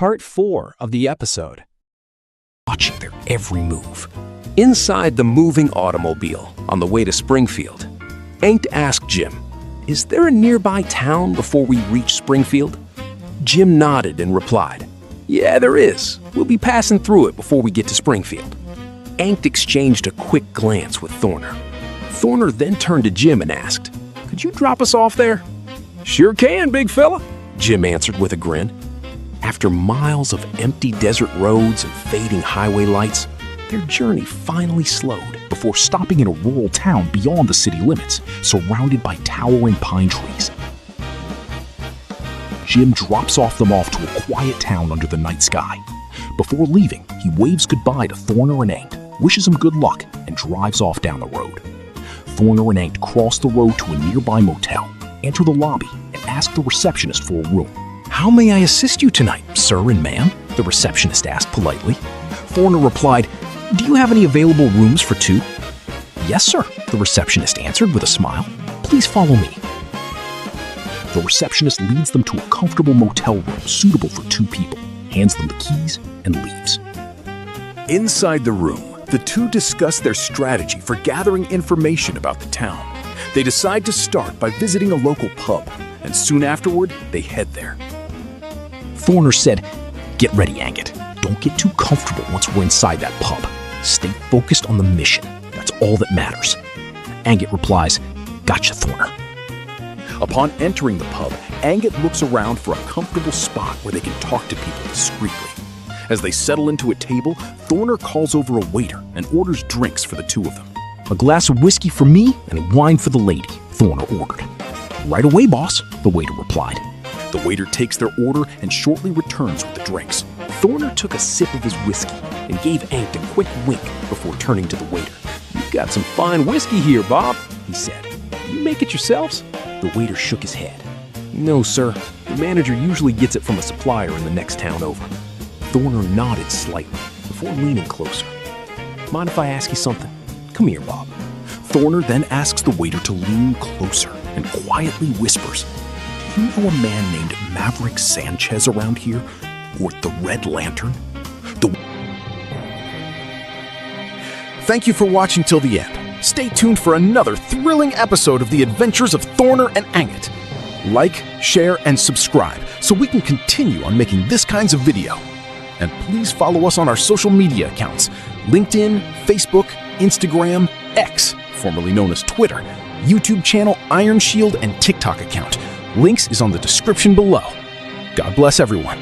Part 4 of the episode. Watching their every move. Inside the moving automobile on the way to Springfield, Hank asked Jim, "Is there a nearby town before we reach Springfield?" Jim nodded and replied, "Yeah, there is. We'll be passing through it before we get to Springfield." Hank exchanged a quick glance with Thorner. Thorner then turned to Jim and asked, "Could you drop us off there?" "Sure can, big fella," Jim answered with a grin. After miles of empty desert roads and fading highway lights, their journey finally slowed Before stopping in a rural town beyond the city limits, surrounded by towering pine trees. Jim drops them off to a quiet town under the night sky. Before leaving, he waves goodbye to Thorner and Hank, wishes him good luck, and drives off down the road. Thorner and Hank cross the road to a nearby motel, enter the lobby, and ask the receptionist for a room. "How may I assist you tonight, sir and ma'am?" the receptionist asked politely. Thorner replied, "Do you have any available rooms for two?" "Yes, sir," the receptionist answered with a smile. "Please follow me." The receptionist leads them to a comfortable motel room suitable for two people, hands them the keys, and leaves. Inside the room, the two discuss their strategy for gathering information about the town. They decide to start by visiting a local pub, and soon afterward, they head there. Thorner said, "Get ready, Angot. Don't get too comfortable once we're inside that pub. Stay focused on the mission. That's all that matters." Angot replies, "Gotcha, Thorner." Upon entering the pub, Angot looks around for a comfortable spot where they can talk to people discreetly. As they settle into a table, Thorner calls over a waiter and orders drinks for the two of them. "A glass of whiskey for me and wine for the lady," Thorner ordered. "Right away, boss," the waiter replied. The waiter takes their order and shortly returns with the drinks. Thorner took a sip of his whiskey and gave Hank a quick wink before turning to the waiter. "You've got some fine whiskey here, Bob," he said. "You make it yourselves?" The waiter shook his head. "No, sir. The manager usually gets it from a supplier in the next town over." Thorner nodded slightly before leaning closer. "Mind if I ask you something? Come here, Bob." Thorner then asks the waiter to lean closer and quietly whispers, "Do you know a man named Maverick Sanchez around here? Or the Red Lantern?" Thank you for watching till the end. Stay tuned for another thrilling episode of the adventures of Thorner and Angot. Like, share, and subscribe so we can continue on making this kinds of video. And please follow us on our social media accounts: LinkedIn, Facebook, Instagram, X, formerly known as Twitter, YouTube channel Ironshield, and TikTok account. Links is on the description below. God bless everyone.